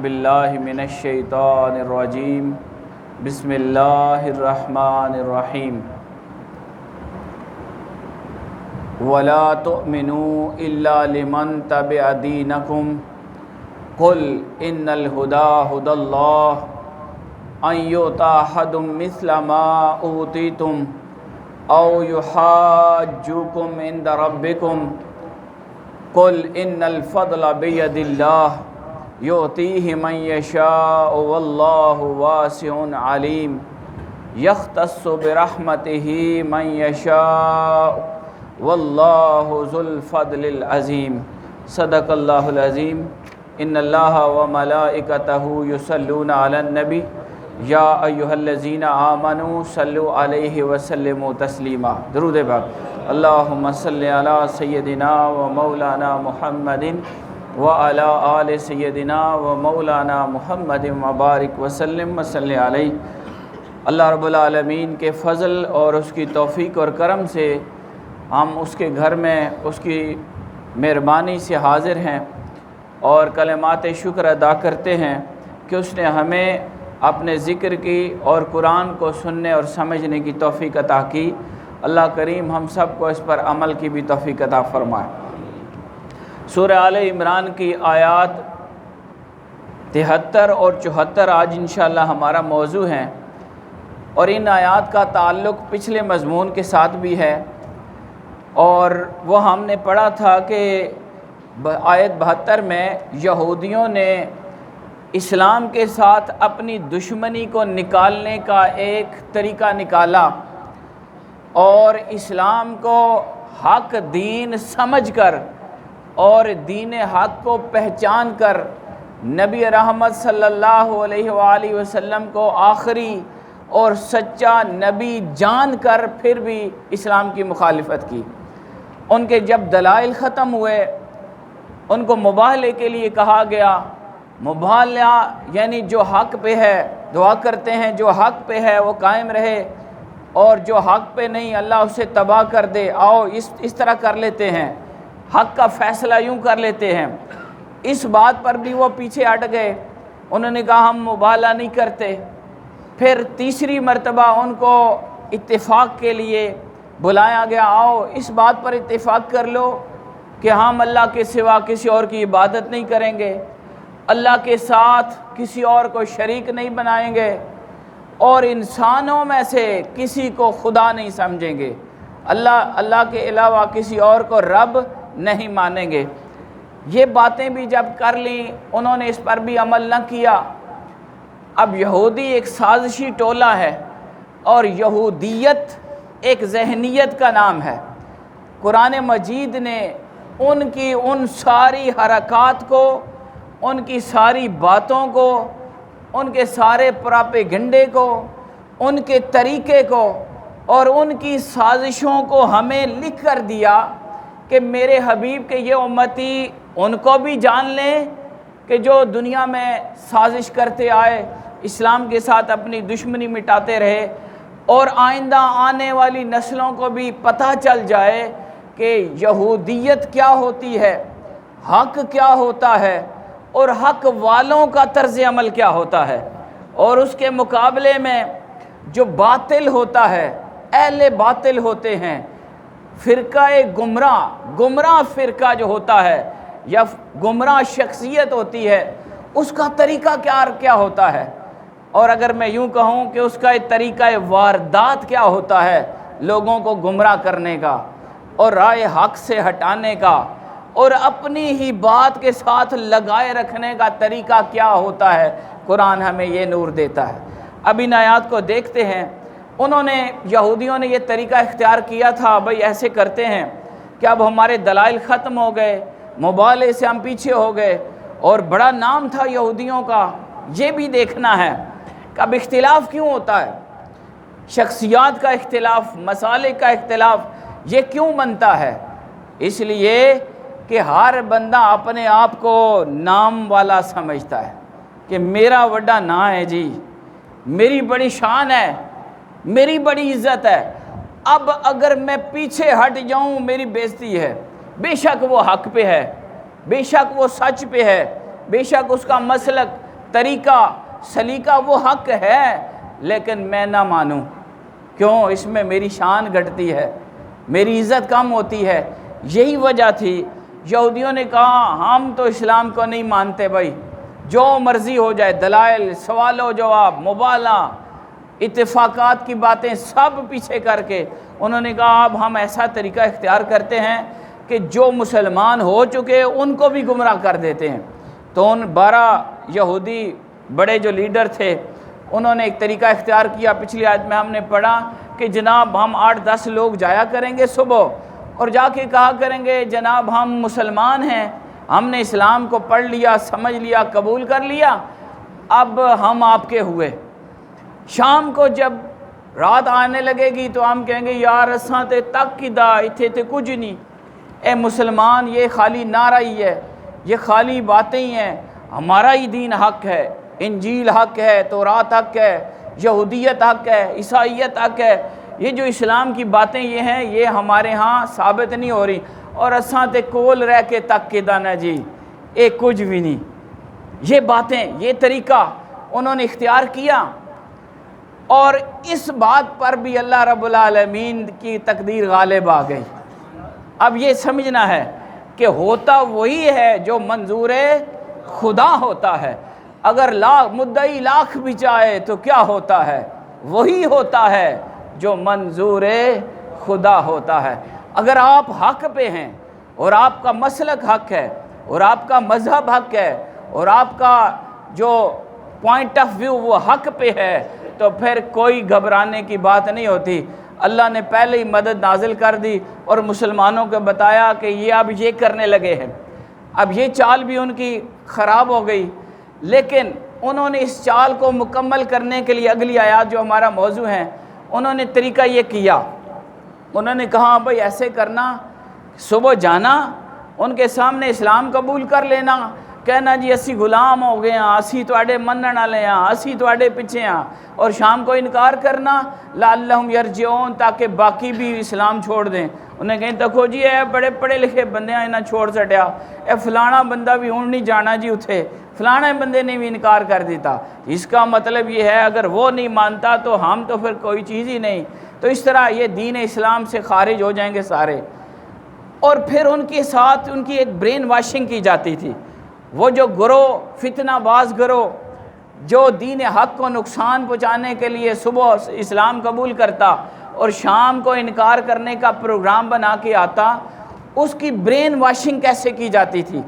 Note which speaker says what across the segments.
Speaker 1: باللہ من الشیطان الرجیم بسم اللہ الرحمن الرحیم ولا تؤمنوا الا لمن تبع دینکم قل ان الہدی ھدی اللہ ان یؤتی احد مثل ما اوتیتم او یحاجوکم عند ربکم قل ان الفضل بید اللہ یؤتیہ من یشاء واللہ واسع علیم یختص برحمتہ من یشاء واللہ ذو الفضل العظیم صدق اللہ العظیم ان اللہ وملائکتہ یصلون علی النبی یا ایھا الذین آمنوا صلوا علیہ وسلموا تسلیما۔ درود پاک۔ اللہم صلی علی سیدنا و مولانا محمد وعلی آل سیدنا و مولانا محمد وبارک وسلم وصلی علیہ۔ اللہ رب العالمین کے فضل اور اس کی توفیق اور کرم سے ہم اس کے گھر میں اس کی مہربانی سے حاضر ہیں اور کلمات شکر ادا کرتے ہیں کہ اس نے ہمیں اپنے ذکر کی اور قرآن کو سننے اور سمجھنے کی توفیق عطا کی۔ اللہ کریم ہم سب کو اس پر عمل کی بھی توفیق عطا فرمائے۔ سورہ آل عمران کی آیات 73 اور 74 آج انشاءاللہ ہمارا موضوع ہیں، اور ان آیات کا تعلق پچھلے مضمون کے ساتھ بھی ہے، اور وہ ہم نے پڑھا تھا کہ آیت 72 میں یہودیوں نے اسلام کے ساتھ اپنی دشمنی کو نکالنے کا ایک طریقہ نکالا، اور اسلام کو حق دین سمجھ کر اور دین حق کو پہچان کر نبی رحمت صلی اللہ علیہ وآلہ وسلم کو آخری اور سچا نبی جان کر پھر بھی اسلام کی مخالفت کی۔ ان کے جب دلائل ختم ہوئے، ان کو مباہلے کے لیے کہا گیا۔ مباہلہ یعنی جو حق پہ ہے دعا کرتے ہیں جو حق پہ ہے وہ قائم رہے، اور جو حق پہ نہیں اللہ اسے تباہ کر دے۔ آؤ اس طرح کر لیتے ہیں، حق کا فیصلہ یوں کر لیتے ہیں۔ اس بات پر بھی وہ پیچھے ہٹ گئے، انہوں نے کہا ہم مباہلہ نہیں کرتے۔ پھر تیسری مرتبہ ان کو اتفاق کے لیے بلایا گیا، آؤ اس بات پر اتفاق کر لو کہ ہم اللہ کے سوا کسی اور کی عبادت نہیں کریں گے، اللہ کے ساتھ کسی اور کو شریک نہیں بنائیں گے، اور انسانوں میں سے کسی کو خدا نہیں سمجھیں گے، اللہ کے علاوہ کسی اور کو رب نہیں مانیں گے۔ یہ باتیں بھی جب کر لیں، انہوں نے اس پر بھی عمل نہ کیا۔ اب یہودی ایک سازشی ٹولہ ہے، اور یہودیت ایک ذہنیت کا نام ہے۔ قرآن مجید نے ان کی ان ساری حرکات کو، ان کی ساری باتوں کو، ان کے سارے پراپیگنڈے کو، ان کے طریقے کو اور ان کی سازشوں کو ہمیں لکھ کر دیا کہ میرے حبیب کے یہ امتی ان کو بھی جان لیں کہ جو دنیا میں سازش کرتے آئے، اسلام کے ساتھ اپنی دشمنی مٹاتے رہے، اور آئندہ آنے والی نسلوں کو بھی پتہ چل جائے کہ یہودیت کیا ہوتی ہے، حق کیا ہوتا ہے، اور حق والوں کا طرز عمل کیا ہوتا ہے، اور اس کے مقابلے میں جو باطل ہوتا ہے، اہل باطل ہوتے ہیں، فرقہ گمراہ فرقہ جو ہوتا ہے یا گمراہ شخصیت ہوتی ہے، اس کا طریقہ کیا ہوتا ہے، اور اگر میں یوں کہوں کہ اس کا ایک طریقہ واردات کیا ہوتا ہے، لوگوں کو گمراہ کرنے کا اور رائے حق سے ہٹانے کا اور اپنی ہی بات کے ساتھ لگائے رکھنے کا طریقہ کیا ہوتا ہے، قرآن ہمیں یہ نور دیتا ہے۔ اب ان آیات کو دیکھتے ہیں۔ یہودیوں نے یہ طریقہ اختیار کیا تھا، بھئی ایسے کرتے ہیں کہ اب ہمارے دلائل ختم ہو گئے، مباہلے سے ہم پیچھے ہو گئے، اور بڑا نام تھا یہودیوں کا۔ یہ بھی دیکھنا ہے کہ اب اختلاف کیوں ہوتا ہے، شخصیات کا اختلاف، مسالک کا اختلاف یہ کیوں بنتا ہے؟ اس لیے کہ ہر بندہ اپنے آپ کو نام والا سمجھتا ہے کہ میرا وڈا نا ہے جی، میری بڑی شان ہے، میری بڑی عزت ہے، اب اگر میں پیچھے ہٹ جاؤں میری بےزتی ہے۔ بے شک وہ حق پہ ہے، بے شک وہ سچ پہ ہے، بے شک اس کا مسلک طریقہ سلیقہ وہ حق ہے لیکن میں نہ مانوں، کیوں؟ اس میں میری شان گھٹتی ہے، میری عزت کم ہوتی ہے۔ یہی وجہ تھی یہودیوں نے کہا ہم تو اسلام کو نہیں مانتے بھائی، جو مرضی ہو جائے، دلائل، سوال و جواب، مبالغہ، اتفاقات کی باتیں سب پیچھے کر کے انہوں نے کہا اب ہم ایسا طریقہ اختیار کرتے ہیں کہ جو مسلمان ہو چکے ان کو بھی گمراہ کر دیتے ہیں۔ تو ان 12 یہودی بڑے جو لیڈر تھے انہوں نے ایک طریقہ اختیار کیا، پچھلی آیت میں ہم نے پڑھا کہ جناب ہم 8-10 لوگ جایا کریں گے صبح اور جا کے کہا کریں گے جناب ہم مسلمان ہیں، ہم نے اسلام کو پڑھ لیا، سمجھ لیا، قبول کر لیا، اب ہم آپ کے ہوئے۔ شام کو جب رات آنے لگے گی تو ہم کہیں گے یار اساں تے تک کی دا اتھے تے کچھ نہیں، اے مسلمان یہ خالی نعرہ ہی ہے، یہ خالی باتیں ہی ہیں، ہمارا ہی دین حق ہے، انجیل حق ہے، تورات حق ہے، یہودیت حق ہے، عیسائیت حق ہے، یہ جو اسلام کی باتیں یہ ہیں یہ ہمارے ہاں ثابت نہیں ہو رہی، اور اساں تے کول رہ کے تک کے دانا جی اے کچھ بھی نہیں۔ یہ باتیں، یہ طریقہ انہوں نے اختیار کیا، اور اس بات پر بھی اللہ رب العالمین کی تقدیر غالب آ گئی۔ اب یہ سمجھنا ہے کہ ہوتا وہی ہے جو منظور خدا ہوتا ہے، اگر مدعی لاکھ بھی چاہے تو کیا ہوتا ہے؟ وہی ہوتا ہے جو منظور خدا ہوتا ہے۔ اگر آپ حق پہ ہیں اور آپ کا مسلک حق ہے اور آپ کا مذہب حق ہے اور آپ کا جو پوائنٹ آف ویو وہ حق پہ ہے تو پھر کوئی گھبرانے کی بات نہیں ہوتی۔ اللہ نے پہلے ہی مدد نازل کر دی اور مسلمانوں کو بتایا کہ یہ اب یہ کرنے لگے ہیں۔ اب یہ چال بھی ان کی خراب ہو گئی، لیکن انہوں نے اس چال کو مکمل کرنے کے لیے اگلی آیات جو ہمارا موضوع ہیں انہوں نے طریقہ یہ کیا، انہوں نے کہا بھائی ایسے کرنا، صبح جانا، ان کے سامنے اسلام قبول کر لینا، کہنا جی اسی غلام ہو گئے ہیں، اسی تواڈے منن والے ہیں، اسی تواڈے پیچھے ہیں، اور شام کو انکار کرنا لعلہم یرجعون تاکہ باقی بھی اسلام چھوڑ دیں۔ انہیں کہیں دیکھو جی اے بڑے پڑھے لکھے بندے ہیں، انہیں چھوڑ سٹیا، اے فلانا بندہ بھی ہوں نہیں جانا جی اتھے، فلانے بندے نے بھی انکار کر دیتا، اس کا مطلب یہ ہے اگر وہ نہیں مانتا تو ہم تو پھر کوئی چیز ہی نہیں۔ تو اس طرح یہ دین اسلام سے خارج ہو جائیں گے سارے۔ اور پھر ان کے ساتھ ان کی ایک برین واشنگ کی جاتی تھی۔ وہ جو گروہ، فتنہ باز گروہ جو دین حق کو نقصان پہنچانے کے لیے صبح اسلام قبول کرتا اور شام کو انکار کرنے کا پروگرام بنا کے آتا، اس کی برین واشنگ کیسے کی جاتی تھی؟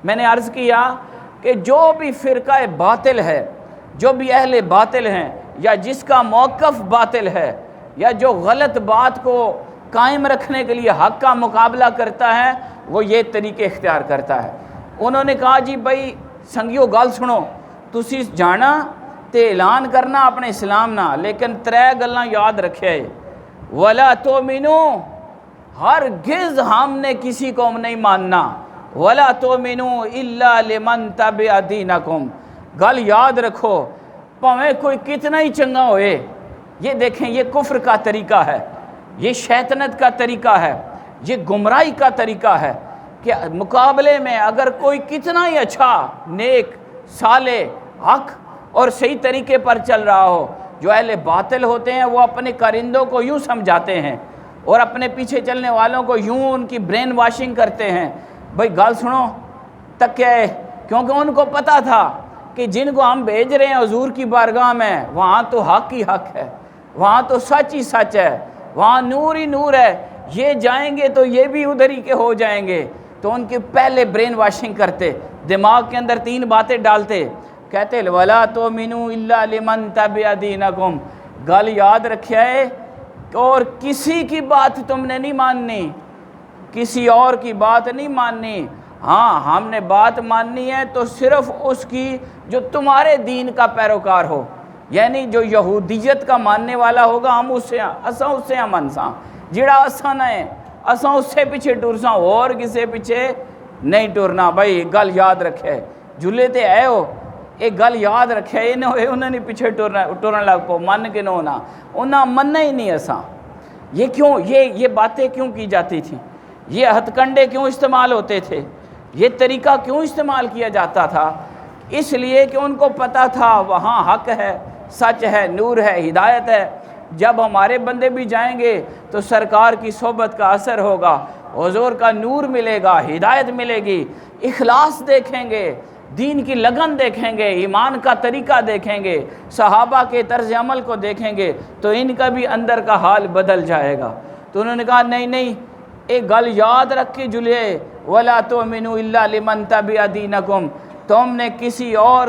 Speaker 1: میں نے عرض کیا کہ جو بھی فرقہ باطل ہے، جو بھی اہل باطل ہیں، یا جس کا موقف باطل ہے، یا جو غلط بات کو قائم رکھنے کے لیے حق کا مقابلہ کرتا ہے، وہ یہ طریقے اختیار کرتا ہے۔ انہوں نے کہا جی بھائی سنگیو گل سنو، تسی جانا تے اعلان کرنا اپنے اسلام نہ، لیکن 3 گلاں یاد رکھے، وَلَا تُؤْمِنُوا، ہرگز ہم نے کسی کو نہیں ماننا، وَلَا تُؤْمِنُوا إِلَّا لِمَنْ تَبِعَ دِينَكُمْ، گل یاد رکھو پاویں کوئی کتنا ہی چنگا ہوئے۔ یہ دیکھیں یہ کفر کا طریقہ ہے، یہ شیطنت کا طریقہ ہے، یہ گمراہی کا طریقہ ہے کہ مقابلے میں اگر کوئی کتنا ہی اچھا، نیک، صالح، حق اور صحیح طریقے پر چل رہا ہو، جو اہل باطل ہوتے ہیں وہ اپنے کارندوں کو یوں سمجھاتے ہیں اور اپنے پیچھے چلنے والوں کو یوں ان کی برین واشنگ کرتے ہیں، بھائی گل سنو تک کیا ہے، کیونکہ ان کو پتہ تھا کہ جن کو ہم بھیج رہے ہیں حضور کی بارگاہ میں وہاں تو حق ہی حق ہے، وہاں تو سچ ہی سچ ہے، وہاں نور ہی نور ہے، یہ جائیں گے تو یہ بھی ادھر ہی کے ہو جائیں گے۔ تو ان کے پہلے برین واشنگ کرتے، دماغ کے اندر 3 باتیں ڈالتے، کہتے وَلَا تُؤْمِنُوا إِلَّا لِمَنْ تَبِعَ دِينَكُمْ، گل یاد رکھیا ہے، اور کسی کی بات تم نے نہیں ماننی، کسی اور کی بات نہیں ماننی، ہاں ہم نے بات ماننی ہے تو صرف اس کی جو تمہارے دین کا پیروکار ہو، یعنی جو یہودیت کا ماننے والا ہوگا ہم اساں اس سے امن ساں، جڑا اساں نہ ہے اساں اس سے پیچھے ٹر ساں، اور کسے پیچھے نہیں ٹرنا۔ بھائی گل یاد رکھے، جھولے تے آئے ہو، ایک گل یاد رکھے، یہ نہ ہوئے انہوں نے پیچھے ٹرن لگ پو، من کے نہ ہونا، انہاں مننا ہی نہیں اساں۔ یہ کیوں، یہ باتیں کیوں کی جاتی تھیں، یہ ہتھ کنڈے کیوں استعمال ہوتے تھے، یہ طریقہ کیوں استعمال کیا جاتا تھا؟ اس لیے کہ ان کو پتہ تھا وہاں حق ہے، سچ ہے، نور ہے، ہدایت ہے۔ جب ہمارے بندے بھی جائیں گے تو سرکار کی صحبت کا اثر ہوگا، حضور کا نور ملے گا، ہدایت ملے گی، اخلاص دیکھیں گے، دین کی لگن دیکھیں گے، ایمان کا طریقہ دیکھیں گے، صحابہ کے طرز عمل کو دیکھیں گے تو ان کا بھی اندر کا حال بدل جائے گا۔ تو انہوں نے کہا نہیں، ایک گل یاد رکھ کے جلے، وَلَا تُؤْمِنُوا إِلَّا لِمَنْ تَبِعَ دِينَكُمْ، تم نے کسی اور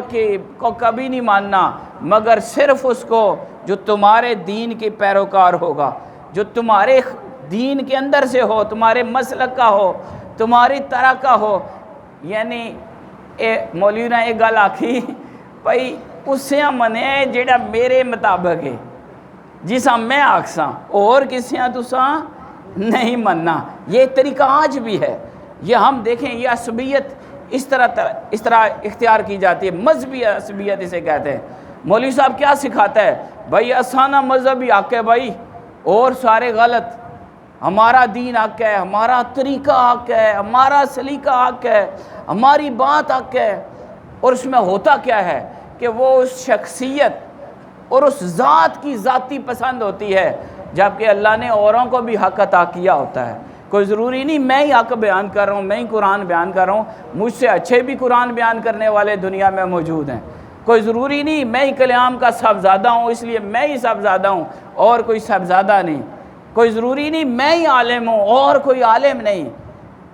Speaker 1: کو کبھی نہیں ماننا مگر صرف اس کو جو تمہارے دین کی پیروکار ہوگا، جو تمہارے دین کے اندر سے ہو، تمہارے مسلک کا ہو، تمہاری طرح کا ہو۔ یعنی مولوی نے ایک گل آکھی بھائی اسے منے جیڑا میرے مطابق ہے، جسا میں آکساں اور کسیاں تساں نہیں مننا۔ یہ طریقہ آج بھی ہے، یہ ہم دیکھیں، یہ عصبیت اس طرح اختیار کی جاتی ہے، مذہبی عصبیت اسے کہتے ہیں۔ مولوی صاحب کیا سکھاتا ہے؟ بھائی اسانا مذہبی حق ہے بھائی، اور سارے غلط، ہمارا دین حق ہے، ہمارا طریقہ حق ہے، ہمارا سلیقہ حق ہے، ہماری بات حق ہے۔ اور اس میں ہوتا کیا ہے کہ وہ اس شخصیت اور اس ذات کی ذاتی پسند ہوتی ہے، جبکہ اللہ نے اوروں کو بھی حق عطا کیا ہوتا ہے۔ کوئی ضروری نہیں میں ہی حق بیان کر رہا ہوں، میں ہی قرآن بیان کر رہا ہوں، مجھ سے اچھے بھی قرآن بیان کرنے والے دنیا میں موجود ہیں۔ کوئی ضروری نہیں میں ہی کلام کا صاحبزادہ ہوں اس لیے میں ہی صاحبزادہ ہوں اور کوئی صاحبزادہ نہیں۔ کوئی ضروری نہیں میں ہی عالم ہوں اور کوئی عالم نہیں۔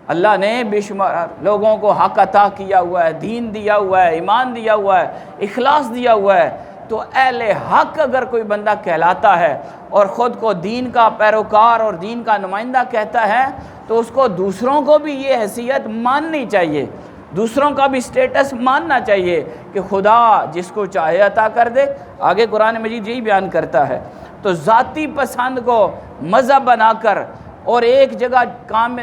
Speaker 1: اللہ نے بے شمار لوگوں کو حق عطا کیا ہوا ہے، دین دیا ہوا ہے، ایمان دیا ہوا ہے، اخلاص دیا ہوا ہے۔ تو اہل حق اگر کوئی بندہ کہلاتا ہے اور خود کو دین کا پیروکار اور دین کا نمائندہ کہتا ہے تو اس کو دوسروں کو بھی یہ حیثیت ماننی چاہیے، دوسروں کا بھی سٹیٹس ماننا چاہیے کہ خدا جس کو چاہے عطا کر دے۔ آگے قرآن مجید یہی بیان کرتا ہے۔ تو ذاتی پسند کو مذہب بنا کر اور ایک جگہ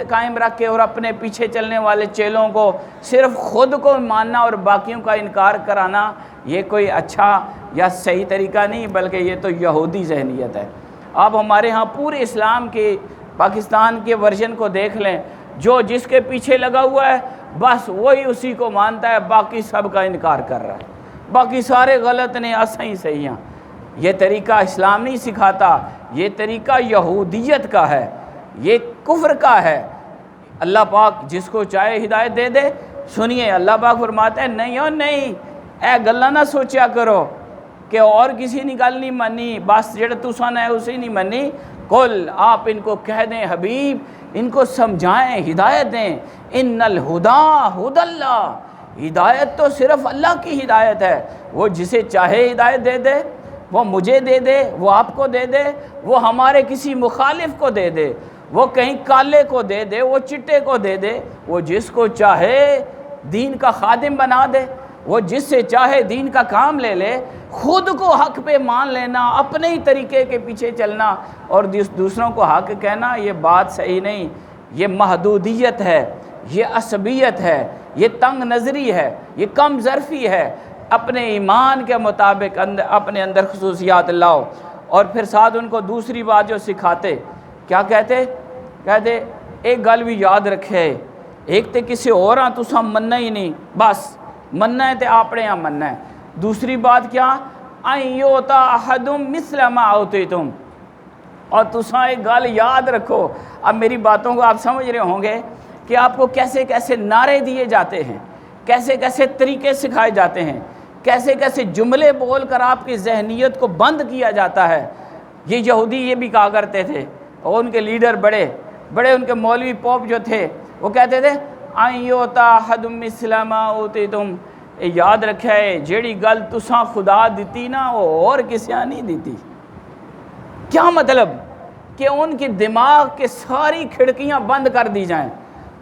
Speaker 1: قائم رکھ کے اور اپنے پیچھے چلنے والے چیلوں کو صرف خود کو ماننا اور باقیوں کا انکار کرانا، یہ کوئی اچھا یا صحیح طریقہ نہیں، بلکہ یہ تو یہودی ذہنیت ہے۔ آپ ہمارے ہاں پورے اسلام کے پاکستان کے ورژن کو دیکھ لیں، جو جس کے پیچھے لگا ہوا ہے بس وہی اسی کو مانتا ہے، باقی سب کا انکار کر رہا ہے، باقی سارے غلط نے، اساں ہی صحیح ہیں۔ یہ طریقہ اسلام نہیں سکھاتا، یہ طریقہ یہودیت کا ہے، یہ کفر کا ہے۔ اللہ پاک جس کو چاہے ہدایت دے دے۔ سنیے اللہ پاک فرماتا ہے نہیں اے گلہ نہ سوچیا کرو کہ اور کسی نے گل نہیں منی، بس جڑا تساں ہے اسی نہیں منی۔ کل آپ ان کو کہہ دیں حبیب، ان کو سمجھائیں، ہدایت دیں، ان الہدا ہدی اللہ، ہدایت تو صرف اللہ کی ہدایت ہے۔ وہ جسے چاہے ہدایت دے دے، وہ مجھے دے دے، وہ آپ کو دے دے، وہ ہمارے کسی مخالف کو دے دے، وہ کہیں کالے کو دے دے، وہ چٹے کو دے دے، وہ جس کو چاہے دین کا خادم بنا دے، وہ جس سے چاہے دین کا کام لے لے۔ خود کو حق پہ مان لینا، اپنے ہی طریقے کے پیچھے چلنا اور دوسروں کو حق کہنا، یہ بات صحیح نہیں۔ یہ محدودیت ہے، یہ عصبیت ہے، یہ تنگ نظری ہے، یہ کم ظرفی ہے۔ اپنے ایمان کے مطابق اپنے اندر خصوصیات لاؤ۔ اور پھر ساتھ ان کو دوسری بات جو سکھاتے، کیا کہتے ایک گل بھی یاد رکھے، ایک تے کسی اور ہاں تساں مننا ہی نہیں، بس مننا ہے تے اپنے ہاں مننا ہے۔ دوسری بات کیا، این یؤتی احدم مثل ما اوتیتم۔ اور تساں ایک گل یاد رکھو، اب میری باتوں کو آپ سمجھ رہے ہوں گے کہ آپ کو کیسے کیسے نعرے دیے جاتے ہیں، کیسے کیسے طریقے سکھائے جاتے ہیں، کیسے کیسے جملے بول کر آپ کی ذہنیت کو بند کیا جاتا ہے۔ یہ یہودی یہ بھی کہا کرتے تھے، اور ان کے لیڈر بڑے ان کے مولوی پوپ جو تھے وہ کہتے تھے این یؤتی احدم مثل ما اوتیتم۔ یاد رکھے جیڑی گل تساں خدا دیتی نا وہ اور کسی نہیں دیتی۔ کیا مطلب کہ ان کے دماغ کے ساری کھڑکیاں بند کر دی جائیں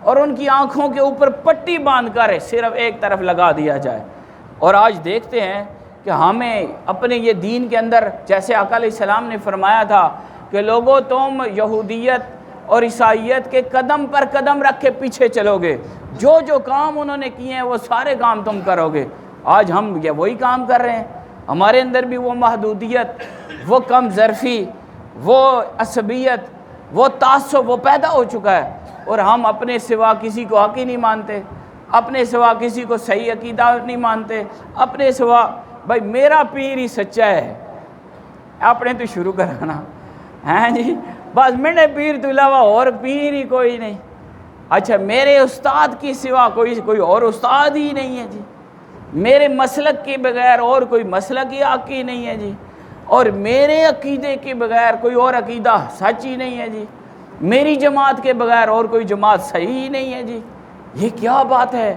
Speaker 1: اور ان کی آنکھوں کے اوپر پٹی باندھ کر صرف ایک طرف لگا دیا جائے۔ اور آج دیکھتے ہیں کہ ہمیں اپنے یہ دین کے اندر، جیسے آقا علیہ السلام نے فرمایا تھا کہ لوگوں تم یہودیت اور عیسائیت کے قدم پر قدم رکھ کے پیچھے چلو گے، جو جو کام انہوں نے کیے ہیں وہ سارے کام تم کرو گے۔ آج ہم یہ وہی کام کر رہے ہیں، ہمارے اندر بھی وہ محدودیت، وہ کم ظرفی، وہ عصبیت، وہ تعصب وہ پیدا ہو چکا ہے، اور ہم اپنے سوا کسی کو حق ہی نہیں مانتے۔ اپنے سوا کسی کو صحیح عقیدہ نہیں مانتے، اپنے سوا بھائی میرا پیر ہی سچا ہے، اپنے تو شروع کرانا ہیں جی، بس میرے پیر تو علاوہ اور پیر ہی کوئی نہیں، اچھا میرے استاد کی سوا کوئی اور استاد ہی نہیں ہے جی، میرے مسلک کے بغیر اور کوئی مسلک ہی حق ہی نہیں ہے جی، اور میرے عقیدے کے بغیر کوئی اور عقیدہ سچ ہی نہیں ہے جی، میری جماعت کے بغیر اور کوئی جماعت صحیح ہی نہیں ہے جی۔ یہ کیا بات ہے؟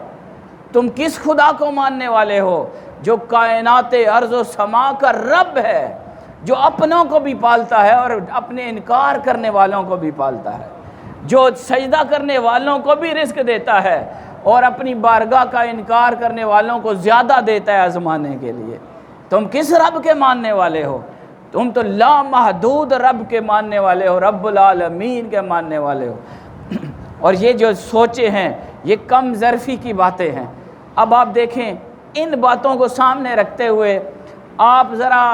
Speaker 1: تم کس خدا کو ماننے والے ہو جو کائنات ارض و سما کا رب ہے، جو اپنوں کو بھی پالتا ہے اور اپنے انکار کرنے والوں کو بھی پالتا ہے، جو سجدہ کرنے والوں کو بھی رزق دیتا ہے اور اپنی بارگاہ کا انکار کرنے والوں کو زیادہ دیتا ہے آزمانے کے لیے؟ تم کس رب کے ماننے والے ہو؟ تم تو لامحدود رب کے ماننے والے ہو، رب العالمین کے ماننے والے ہو۔ اور یہ جو سوچے ہیں یہ کم ظرفی کی باتیں ہیں۔ اب آپ دیکھیں ان باتوں کو سامنے رکھتے ہوئے آپ ذرا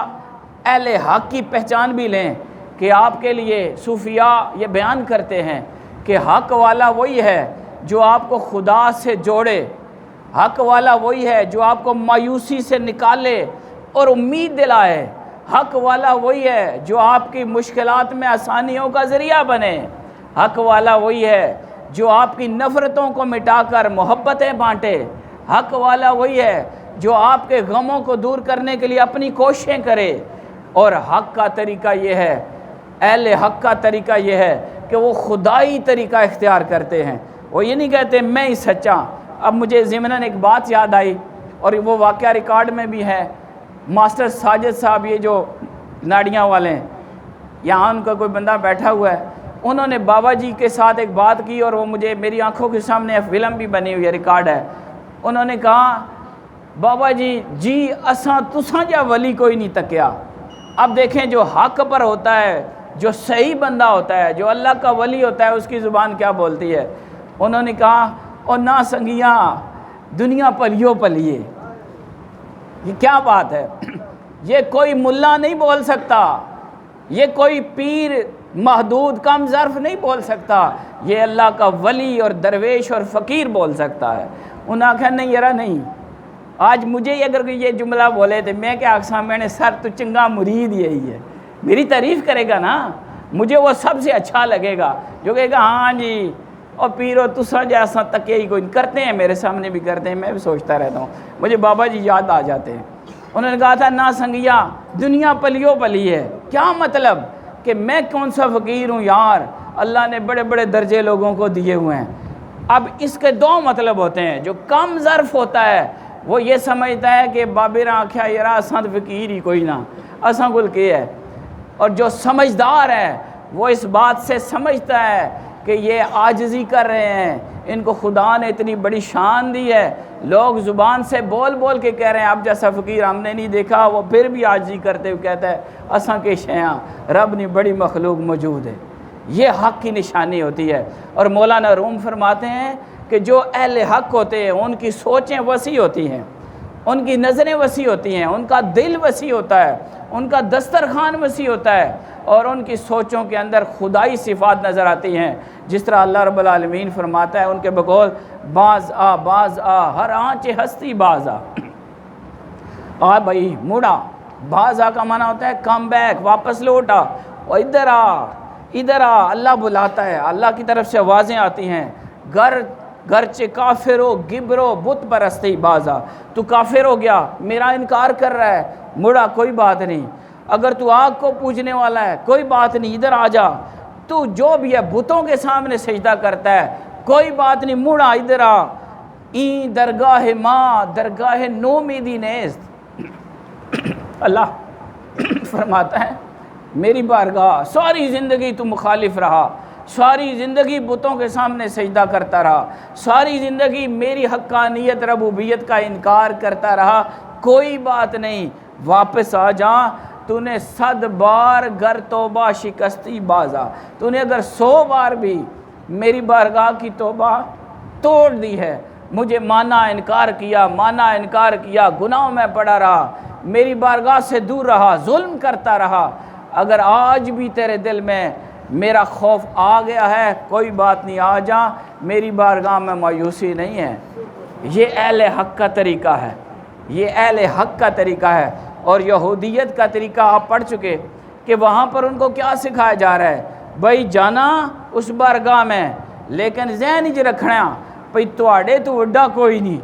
Speaker 1: اہل حق کی پہچان بھی لیں کہ آپ کے لیے صوفیاء یہ بیان کرتے ہیں کہ حق والا وہی ہے جو آپ کو خدا سے جوڑے، حق والا وہی ہے جو آپ کو مایوسی سے نکالے اور امید دلائے، حق والا وہی ہے جو آپ کی مشکلات میں آسانیوں کا ذریعہ بنے، حق والا وہی ہے جو آپ کی نفرتوں کو مٹا کر محبتیں بانٹے، حق والا وہی ہے جو آپ کے غموں کو دور کرنے کے لیے اپنی کوششیں کرے۔ اور حق کا طریقہ یہ ہے، اہل حق کا طریقہ یہ ہے کہ وہ خدائی طریقہ اختیار کرتے ہیں، وہ یہ نہیں کہتے میں ہی سچا۔ اب مجھے ضمناً ایک بات یاد آئی اور وہ واقعہ ریکارڈ میں بھی ہے، ماسٹر ساجد صاحب یہ جو ناڑیاں والے ہیں، یہاں ان کا کوئی بندہ بیٹھا ہوا ہے، انہوں نے بابا جی کے ساتھ ایک بات کی اور وہ مجھے میری آنکھوں کے سامنے فلم بھی بنی ہوئی ہے، ریکارڈ ہے۔ انہوں نے کہا بابا جی اساں تساں جا ولی کوئی نہیں تکیا۔ اب دیکھیں جو حق پر ہوتا ہے، جو صحیح بندہ ہوتا ہے، جو اللہ کا ولی ہوتا ہے، اس کی زبان کیا بولتی ہے؟ انہوں نے کہا او نا سنگیاں دنیا پلیو پلیے۔ یہ کیا بات ہے؟ یہ کوئی ملا نہیں بول سکتا، یہ کوئی پیر محدود کم ظرف نہیں بول سکتا، یہ اللہ کا ولی اور درویش اور فقیر بول سکتا ہے۔ انہوں نے کہا نہیں یارا نہیں، آج مجھے اگر یہ جملہ بولے تھے میں کیا اقسام میں نے سر تو چنگا مرید یہی ہے، میری تعریف کرے گا نا، مجھے وہ سب سے اچھا لگے گا جو کہے گا ہاں جی اور پیرو تسا جیسا تکے ہی کوئی کرتے ہیں، میرے سامنے بھی کرتے ہیں، میں بھی سوچتا رہتا ہوں، مجھے بابا جی یاد آ جاتے ہیں۔ انہوں نے کہا تھا نا سنگیا دنیا پلیو پلی ہے، کیا مطلب کہ میں کون سا فقیر ہوں یار، اللہ نے بڑے بڑے درجے لوگوں کو دیے ہوئے ہیں۔ اب اس کے دو مطلب ہوتے ہیں، جو کم ظرف ہوتا ہے وہ یہ سمجھتا ہے کہ بابیرہ آکھیا یارا اساں فقیر ہی کوئی نہ، اساں کل کے ہے، اور جو سمجھدار ہے وہ اس بات سے سمجھتا ہے کہ یہ عاجزی کر رہے ہیں، ان کو خدا نے اتنی بڑی شان دی ہے، لوگ زبان سے بول بول کے کہہ رہے ہیں اب جیسا فقیر ہم نے نہیں دیکھا، وہ پھر بھی عاجزی کرتے ہوئے کہتا ہے اساں کے شیاں رب نے بڑی مخلوق موجود ہے۔ یہ حق کی نشانی ہوتی ہے۔ اور مولانا روم فرماتے ہیں کہ جو اہل حق ہوتے ہیں ان کی سوچیں وسیع ہوتی ہیں، ان کی نظریں وسیع ہوتی ہیں، ان کا دل وسیع ہوتا ہے، ان کا دسترخوان وسیع ہوتا ہے، اور ان کی سوچوں کے اندر خدائی صفات نظر آتی ہیں، جس طرح اللہ رب العالمین فرماتا ہے ان کے بقول باز آ ہر آنچ ہستی باز آ بھائی مڑا، باز آ کا معنی ہوتا ہے کم بیک، واپس لوٹا، اور ادھر آ، اللہ بلاتا ہے، اللہ کی طرف سے آوازیں آتی ہیں، گرچہ کافر ہو گبرو بت پرستی بازا، تو کافر ہو گیا، میرا انکار کر رہا ہے، مڑا کوئی بات نہیں، اگر تو آگ کو پوجنے والا ہے کوئی بات نہیں، ادھر آ جا، تو جو بھی ہے بتوں کے سامنے سجدہ کرتا ہے کوئی بات نہیں، مڑا ادھر آ، این درگاہ ماں درگاہ نومیدی نیست۔ اللہ فرماتا ہے میری بارگاہ ساری زندگی تو مخالف رہا، ساری زندگی بتوں کے سامنے سجدہ کرتا رہا، ساری زندگی میری حقانیت ربوبیت کا انکار کرتا رہا، کوئی بات نہیں، واپس آ جا، تو نے 100 بار گر توبہ شکستی بازا، تو نے اگر 100 بار بھی میری بارگاہ کی توبہ توڑ دی ہے، مجھے مانا انکار کیا، گناہوں میں پڑا رہا، میری بارگاہ سے دور رہا، ظلم کرتا رہا، اگر آج بھی تیرے دل میں میرا خوف آ گیا ہے کوئی بات نہیں، آ جا، میری بارگاہ میں مایوسی نہیں ہے، یہ اہل حق کا طریقہ ہے، یہ اہل حق کا طریقہ ہے۔ اور یہودیت کا طریقہ آپ پڑھ چکے کہ وہاں پر ان کو کیا سکھایا جا رہا ہے، بھائی جانا اس بارگاہ میں، لیکن ذہن چ رکھنا بھائی تواڈے تو وڈا کوئی نہیں،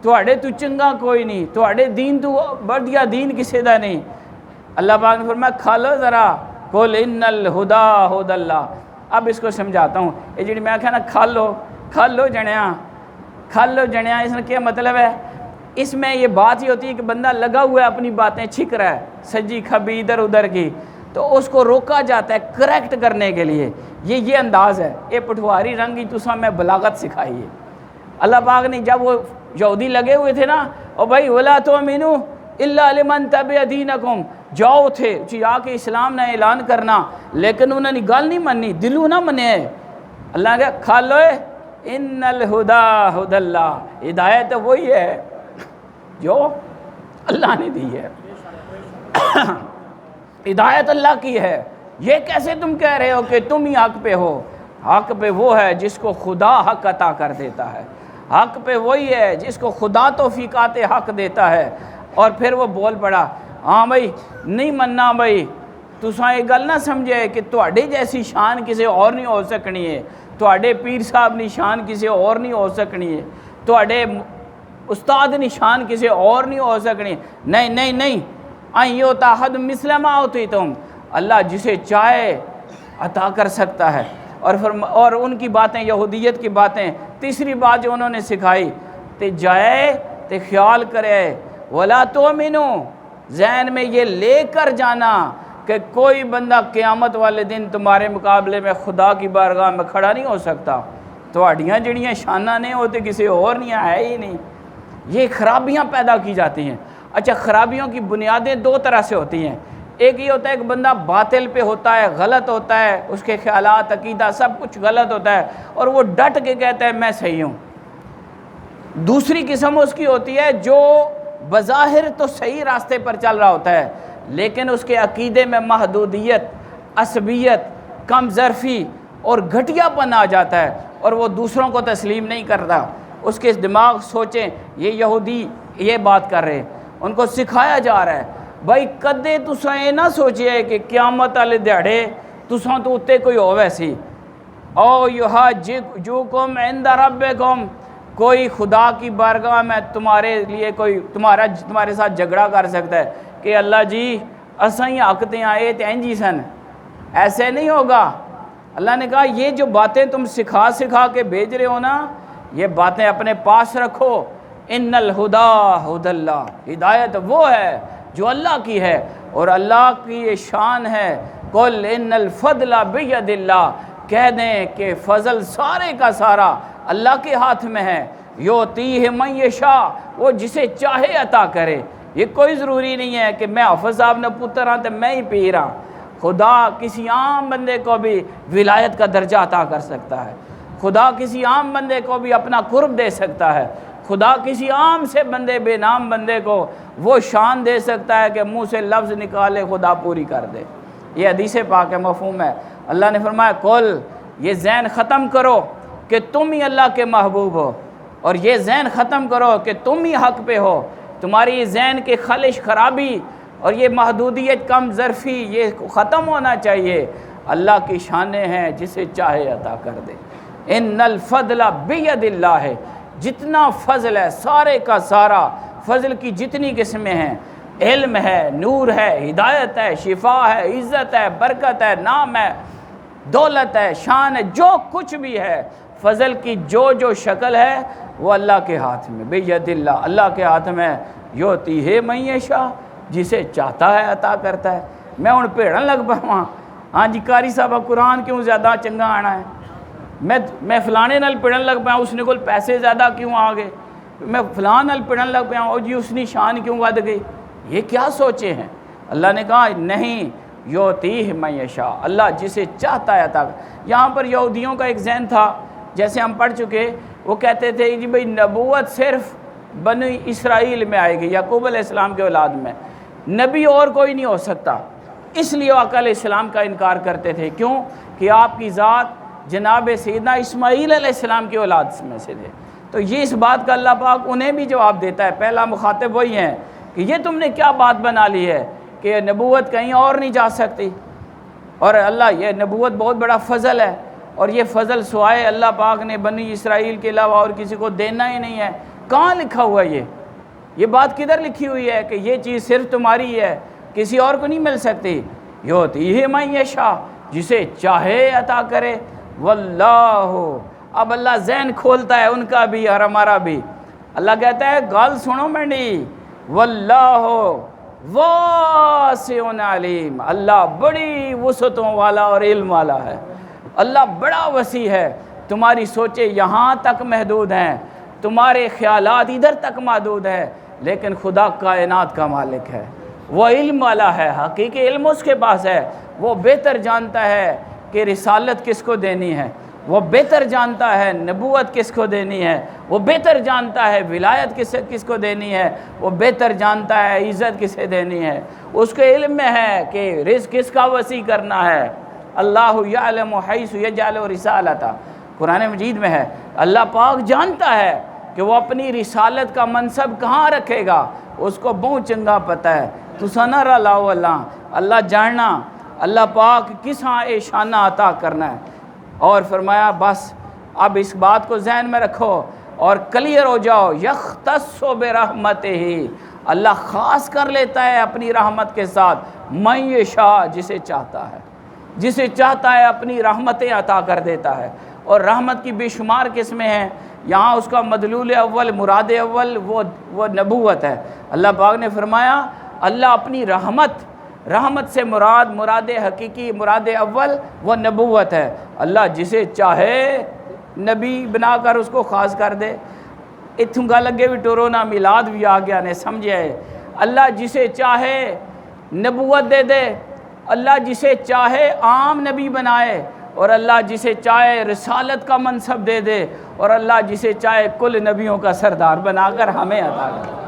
Speaker 1: تواڈے تو چنگا کوئی نہیں، تواڈے دین تو بڑھیا دین کسی دا نہیں۔ اللہ پاک نے فرمایا کھالو ذرا، قل ان الہدا ہد اللہ۔ اب اس کو سمجھاتا ہوں، یہ جڑی میں کہنا کھالو جنیا، اس نے کیا مطلب ہے؟ اس میں یہ بات ہی ہوتی ہے کہ بندہ لگا ہوا ہے اپنی باتیں چھک رہا ہے سجی کھبی ادھر ادھر کی، تو اس کو روکا جاتا ہے کریکٹ کرنے کے لیے۔ یہ انداز ہے، یہ پٹھواری رنگ ہی تسا میں بلاغت سکھائی ہے۔ اللہ پاک نے جب وہ یہودی لگے ہوئے تھے نا، اور بھائی ولا تؤمنوا الا لمن تبع دینکم، جاؤ تھے آ کے اسلام نے اعلان کرنا، لیکن انہوں نے گل نہیں مننی، دلوں نہ منے۔ اللہ کہ کھالو ان الہدا ہد اللہ، ہدایت وہی ہے جو اللہ نے دی ہے، ہدایت اللہ کی ہے۔ یہ کیسے تم کہہ رہے ہو کہ تم ہی حق پہ ہو؟ حق پہ وہ ہے جس کو خدا حق عطا کر دیتا ہے، حق پہ وہی ہے جس کو خدا توفیقات حق دیتا ہے۔ اور پھر وہ بول پڑا، ہاں بھائی نہیں مننا بھائی، تساں یہ گل نہ سمجھے کہ تواڈے جیسی شان کسی اور نہیں ہو سکنی ہے، تواڈے پیر صاحب نی شان کسی اور نہیں ہو سکنی ہے، تواڈے استاد نی شان کسی اور نہیں ہو سکنی۔ نہیں ایو تاحد مثل ما اوتیتم، اللہ جسے چاہے عطا کر سکتا ہے۔ اور ان کی باتیں، یہودیت کی باتیں، تیسری بات جو انہوں نے سکھائی تے جائے تے خیال کرے، ولا تؤمنوا، ذہن میں یہ لے کر جانا کہ کوئی بندہ قیامت والے دن تمہارے مقابلے میں خدا کی بارگاہ میں کھڑا نہیں ہو سکتا، تواڈیاں جڑیاں شاناں نے وہ تے کسی اور نہیں ہے ہی نہیں۔ یہ خرابیاں پیدا کی جاتی ہیں۔ اچھا، خرابیوں کی بنیادیں دو طرح سے ہوتی ہیں۔ ایک یہ ہوتا ہے کہ بندہ باطل پہ ہوتا ہے، غلط ہوتا ہے، اس کے خیالات، عقیدہ سب کچھ غلط ہوتا ہے، اور وہ ڈٹ کے کہتا ہے میں صحیح ہوں۔ دوسری قسم اس کی ہوتی ہے جو بظاہر تو صحیح راستے پر چل رہا ہوتا ہے، لیکن اس کے عقیدے میں محدودیت، عصبیت، کم ظرفی اور گھٹیا پن آ جاتا ہے، اور وہ دوسروں کو تسلیم نہیں کرتا۔ اس کے دماغ سوچیں، یہ یہودی یہ بات کر رہے ہیں، ان کو سکھایا جا رہا ہے بھائی کدے تساں یہ نہ سوچئے کہ قیامت والے دیہڑے تساں تو اتنے کوئی ہووے سی، او یحاجوکم عند ربکم، کوئی خدا کی بارگاہ میں تمہارے لیے کوئی تمہارے ساتھ جھگڑا کر سکتا ہے کہ اللہ جی اساں ہی حق تے آئے تے انجی سن، ایسے نہیں ہوگا۔ اللہ نے کہا یہ جو باتیں تم سکھا کے بھیج رہے ہو نا، یہ باتیں اپنے پاس رکھو۔ ان الہدا ہد اللہ، ہدایت وہ ہے جو اللہ کی ہے، اور اللہ کی یہ شان ہے، قل ان الفضل بید اللہ، کہہ دیں کہ فضل سارے کا سارا اللہ کے ہاتھ میں ہے، یؤتیہ من یشاء، وہ جسے چاہے عطا کرے۔ یہ کوئی ضروری نہیں ہے کہ میں حافظ صاحب نے پتر ہاں تو میں ہی پیر ہاں، خدا کسی عام بندے کو بھی ولایت کا درجہ عطا کر سکتا ہے، خدا کسی عام بندے کو بھی اپنا قرب دے سکتا ہے، خدا کسی عام سے بندے، بے نام بندے کو وہ شان دے سکتا ہے کہ منہ سے لفظ نکالے خدا پوری کر دے۔ یہ حدیث پاک ہے، مفہوم ہے۔ اللہ نے فرمایا قل، یہ ذہن ختم کرو کہ تم ہی اللہ کے محبوب ہو، اور یہ ذہن ختم کرو کہ تم ہی حق پہ ہو۔ تمہاری یہ ذہن کے خلش، خرابی اور یہ محدودیت، کم ظرفی، یہ ختم ہونا چاہیے۔ اللہ کی شانیں ہیں، جسے چاہے عطا کر دے۔ ان الفضل بید اللہ ہے، جتنا فضل ہے سارے کا سارا، فضل کی جتنی قسمیں ہیں، علم ہے، نور ہے، ہدایت ہے، شفا ہے، عزت ہے، برکت ہے، نام ہے، دولت ہے، شان ہے، جو کچھ بھی ہے فضل کی جو شکل ہے وہ اللہ کے ہاتھ میں، بید اللہ، اللہ کے ہاتھ میں، یؤتیہ من یشاء، جسے چاہتا ہے عطا کرتا ہے۔ میں ہن بھیڑن لگ پاواں، ہاں جی قاری صاحبہ قرآن کیوں زیادہ چنگا آنا ہے، میں فلانے نال پڑھن لگ پیا، اس نے کول پیسے زیادہ کیوں آ گئے، میں فلان نال پڑھن لگ پیا، او جی اس نے شان کیوں ود گئی۔ یہ کیا سوچے ہیں؟ اللہ نے کہا نہیں، یؤتیہ من یشاء، اللہ جسے چاہتا ہے عطا۔ یہاں پر یہودیوں کا ایک ذہن تھا، جیسے ہم پڑھ چکے، وہ کہتے تھے جی بھئی نبوت صرف بنی اسرائیل میں آئے گی، یعقوب علیہ السلام کے اولاد میں، نبی اور کوئی نہیں ہو سکتا۔ اس لیے آقا علیہ السلام کا انکار کرتے تھے، کیوں کہ آپ کی ذات جناب سیدنا اسماعیل علیہ السلام کی اولاد میں سے تھے، تو یہ اس بات کا اللہ پاک انہیں بھی جواب دیتا ہے، پہلا مخاطب وہی ہیں کہ یہ تم نے کیا بات بنا لی ہے کہ نبوت کہیں اور نہیں جا سکتی، اور اللہ یہ نبوت بہت بڑا فضل ہے، اور یہ فضل سوائے اللہ پاک نے بنی اسرائیل کے علاوہ اور کسی کو دینا ہی نہیں ہے۔ کہاں لکھا ہوا یہ بات کدھر لکھی ہوئی ہے کہ یہ چیز صرف تمہاری ہے، کسی اور کو نہیں مل سکتی؟ یؤتیہ من یشاء، جسے چاہے عطا کرے، واللہ، اب اللہ ذہن کھولتا ہے ان کا بھی اور ہمارا بھی۔ اللہ کہتا ہے گال سنو منڈی، واللہ واسع علیم، اللہ بڑی وسعتوں والا اور علم والا ہے، اللہ بڑا وسیع ہے۔ تمہاری سوچیں یہاں تک محدود ہیں، تمہارے خیالات ادھر تک محدود ہیں، لیکن خدا کائنات کا مالک ہے، وہ علم والا ہے، حقیقی علم اس کے پاس ہے، وہ بہتر جانتا ہے کہ رسالت کس کو دینی ہے، وہ بہتر جانتا ہے نبوت کس کو دینی ہے، وہ بہتر جانتا ہے ولایت کس کو دینی ہے، وہ بہتر جانتا ہے عزت کسے دینی ہے، اس کے علم میں ہے کہ رزق کس کا وسیع کرنا ہے۔ اللہ یعلم حیث یجعل رسالتہ، قرآن مجید میں ہے، اللہ پاک جانتا ہے کہ وہ اپنی رسالت کا منصب کہاں رکھے گا، اس کو بہت چنگا پتہ ہے۔ تو سنر اللہ جاننا اللہ پاک کس ہاں شانہ عطا کرنا ہے، اور فرمایا بس اب اس بات کو ذہن میں رکھو اور کلیئر ہو جاؤ، یختص برحمتہ، اللہ خاص کر لیتا ہے اپنی رحمت کے ساتھ من یشاء، جسے چاہتا ہے، جسے چاہتا ہے اپنی رحمتیں عطا کر دیتا ہے، اور رحمت کی بے شمار قسمیں ہیں۔ یہاں اس کا مدلول اول، مراد اول وہ نبوت ہے۔ اللہ پاک نے فرمایا اللہ اپنی رحمت سے مراد حقیقی، مراد اول وہ نبوت ہے۔ اللہ جسے چاہے نبی بنا کر اس کو خاص کر دے۔ اتھوں گا لگے بھی ٹورونا میلاد بھی آ گیا نے سمجھے، اللہ جسے چاہے نبوت دے دے، اللہ جسے چاہے عام نبی بنائے، اور اللہ جسے چاہے رسالت کا منصب دے دے، اور اللہ جسے چاہے کل نبیوں کا سردار بنا کر ہمیں عطا کرے۔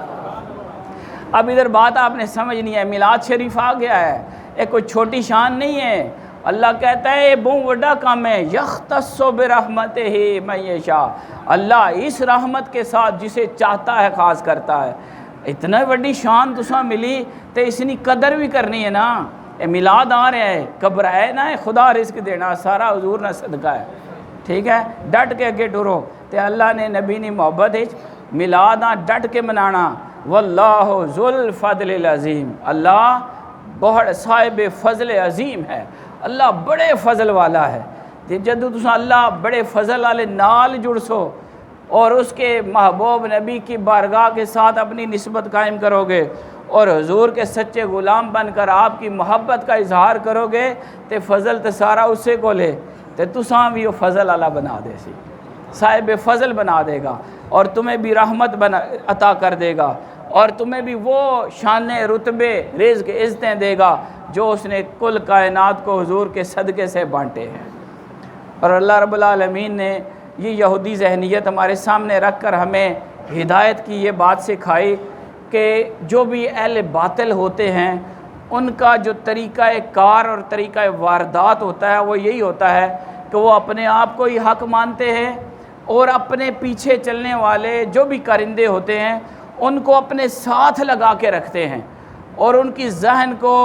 Speaker 1: اب ادھر بات آپ نے سمجھنی ہے، میلاد شریف آ گیا ہے، ایک کوئی چھوٹی شان نہیں ہے۔ اللہ کہتا ہے یہ بہت بڑا کام ہے، یختص برحمتہ من یشاء، اللہ اس رحمت کے ساتھ جسے چاہتا ہے خاص کرتا ہے۔ اتنا بڑی شان تساں ملی تو اس کی قدر بھی کرنی ہے نا۔ اے میلاد آ رہے ہیں، گھبرائے نہ، خدا رزق دینا سارا حضور نہ صدقہ ہے، ٹھیک ہے، ڈٹ کے اگے ٹرو تے اللہ نے نبی نے محبت میلاد ڈٹ کے منانا۔ واللہ ذو الفضل العظیم، اللہ بہت صاحب فضل عظیم ہے، اللہ بڑے فضل والا ہے۔ جدو تساں اللہ بڑے فضل والے نال جڑ سو اور اس کے محبوب نبی کی بارگاہ کے ساتھ اپنی نسبت قائم کرو گے اور حضور کے سچے غلام بن کر آپ کی محبت کا اظہار کرو گے تے فضل تے سارا اسے کو لے تے تساں بھی وہ فضل والا بنا دے سی، صاحب فضل بنا دے گا، اور تمہیں بھی رحمت عطا کر دے گا، اور تمہیں بھی وہ شان رتبے رزق عزتیں دے گا جو اس نے کل کائنات کو حضور کے صدقے سے بانٹے ہیں۔ اور اللہ رب العالمین نے یہ یہودی ذہنیت ہمارے سامنے رکھ کر ہمیں ہدایت کی یہ بات سکھائی کہ جو بھی اہل باطل ہوتے ہیں ان کا جو طریقہ کار اور طریقہ واردات ہوتا ہے وہ یہی ہوتا ہے کہ وہ اپنے آپ کو ہی حق مانتے ہیں، اور اپنے پیچھے چلنے والے جو بھی کرندے ہوتے ہیں ان کو اپنے ساتھ لگا کے رکھتے ہیں، اور ان کی ذہن کو،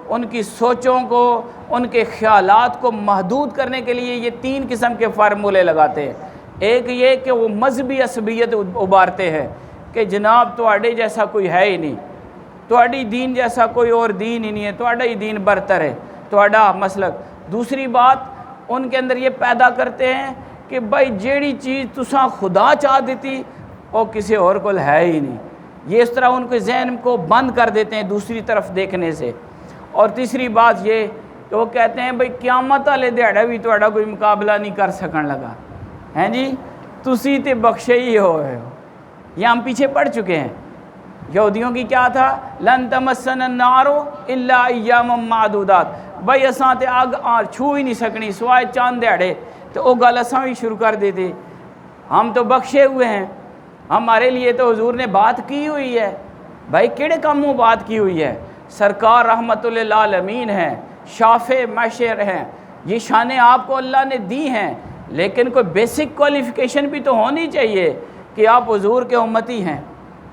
Speaker 1: ان کی سوچوں کو، ان کے خیالات کو محدود کرنے کے لیے یہ تین قسم کے فارمولے لگاتے ہیں۔ ایک یہ کہ وہ مذہبی عصبیت ابھارتے ہیں کہ جناب تواڈے جیسا کوئی ہے ہی نہیں، تواڈی دین جیسا کوئی اور دین ہی نہیں ہے، تواڈا ہی دین برتر ہے، تواڈا مسلک۔ دوسری بات ان کے اندر یہ پیدا کرتے ہیں کہ بھائی جیڑی چیز تساں خدا چاہ دیتی وہ کسی اور کو ہے ہی نہیں، یہ اس طرح ان کے ذہن کو بند کر دیتے ہیں دوسری طرف دیکھنے سے۔ اور تیسری بات یہ کہ وہ کہتے ہیں بھائی قیامت والے دیہڑے بھی تواڈا کوئی مقابلہ نہیں کر سکن لگا، ہیں جی تسی تے بخشے ہی ہوئے ہو۔ یہ ہم پیچھے پڑھ چکے ہیں، یہودیوں کی کیا تھا، لن تمسن النار الا ایام معدودات، بھائی اساں تے آگ چھو ہی نہیں سکنی سوائے چاند دیہڑے، تو وہ گل اساں بھی شروع کر دیتے، ہم تو بخشے ہوئے ہیں، ہمارے لیے تو حضور نے بات کی ہوئی ہے۔ بھائی کیڑے کاموں بات کی ہوئی ہے؟ سرکار رحمت للعالمین ہیں، شافع مشر ہیں، یہ شانیں آپ کو اللہ نے دی ہیں، لیکن کوئی بیسک کوالیفیکیشن بھی تو ہونی چاہیے کہ آپ حضور کے امتی ہیں،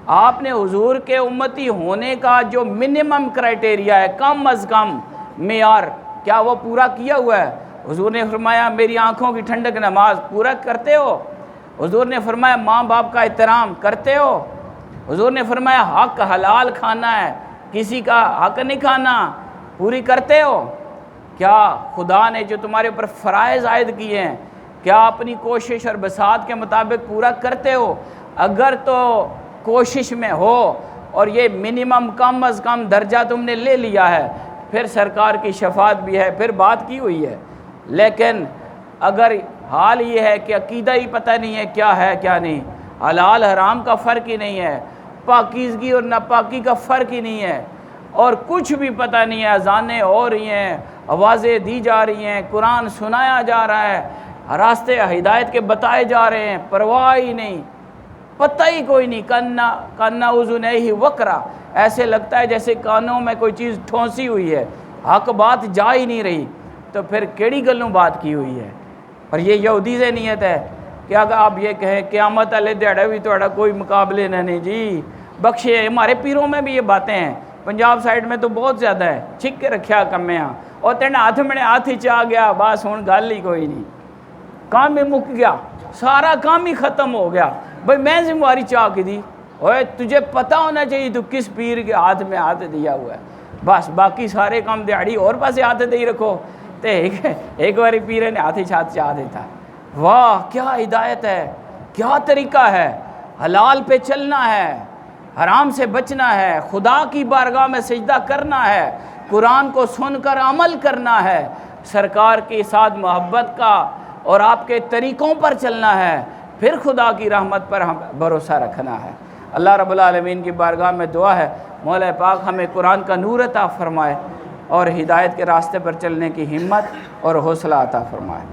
Speaker 1: آپ نے حضور کے امتی ہونے کا جو منیمم کرائٹیریا ہے، کم از کم معیار، کیا وہ پورا کیا ہوا ہے؟ حضور نے فرمایا میری آنکھوں کی ٹھنڈک نماز پورا کرتے ہو؟ حضور نے فرمایا ماں باپ کا احترام کرتے ہو؟ حضور نے فرمایا حق حلال کھانا ہے، کسی کا حق نہیں کھانا، پوری کرتے ہو؟ کیا خدا نے جو تمہارے اوپر فرائض عائد کیے ہیں کیا اپنی کوشش اور بساط کے مطابق پورا کرتے ہو؟ اگر تو کوشش میں ہو اور یہ منیمم کم از کم درجہ تم نے لے لیا ہے، پھر سرکار کی شفاعت بھی ہے، پھر بات کی ہوئی ہے۔ لیکن اگر حال یہ ہے کہ عقیدہ ہی پتہ نہیں ہے کیا ہے کیا نہیں، حلال حرام کا فرق ہی نہیں ہے، پاکیزگی اور ناپاکی کا فرق ہی نہیں ہے، اور کچھ بھی پتہ نہیں ہے، اذانیں ہو رہی ہیں، آوازیں دی جا رہی ہیں، قرآن سنایا جا رہا ہے، راستے ہدایت کے بتائے جا رہے ہیں، پرواہ ہی نہیں، پتہ ہی کوئی نہیں، کنا اذنیہ وقرا، ایسے لگتا ہے جیسے کانوں میں کوئی چیز ٹھونسی ہوئی ہے، حق بات جا ہی نہیں رہی، تو پھر کیڑی گلوں بات کی ہوئی ہے؟ اور یہ یہودی ذہنیت ہے کہ اگر آپ یہ کہیں قیامت والے دیہڑے بھی تھوڑا کوئی مقابلے نہیں جی، بخشے۔ ہمارے پیروں میں بھی یہ باتیں ہیں، پنجاب سائڈ میں تو بہت زیادہ ہے، چھک کے رکھیا کمیاں، اور تیرے ہاتھ میں ہاتھ ہی چاہ گیا، بس ہوں گل ہی کوئی نہیں، کام ہی مک گیا، سارا کام ہی ختم ہو گیا۔ بھائی میں ذمہ داری چاہ کی دی، اوے تجھے پتہ ہونا چاہیے تو کس پیر کے ہاتھ میں ہاتھ دیا ہوا ہے، بس باقی سارے کام دیہڑی اور پاسے ہاتھ دے ہی رکھو، تو ایک باری پیرے نے ہاتھ ہی ہاتھ چاہ دیتا۔ واہ کیا ہدایت ہے، کیا طریقہ ہے، حلال پہ چلنا ہے، حرام سے بچنا ہے، خدا کی بارگاہ میں سجدہ کرنا ہے، قرآن کو سن کر عمل کرنا ہے، سرکار کے ساتھ محبت کا اور آپ کے طریقوں پر چلنا ہے، پھر خدا کی رحمت پر ہم بھروسہ رکھنا ہے۔ اللہ رب العالمین کی بارگاہ میں دعا ہے مولا پاک ہمیں قرآن کا نور عطا فرمائے اور ہدایت کے راستے پر چلنے کی ہمت اور حوصلہ عطا فرمائے۔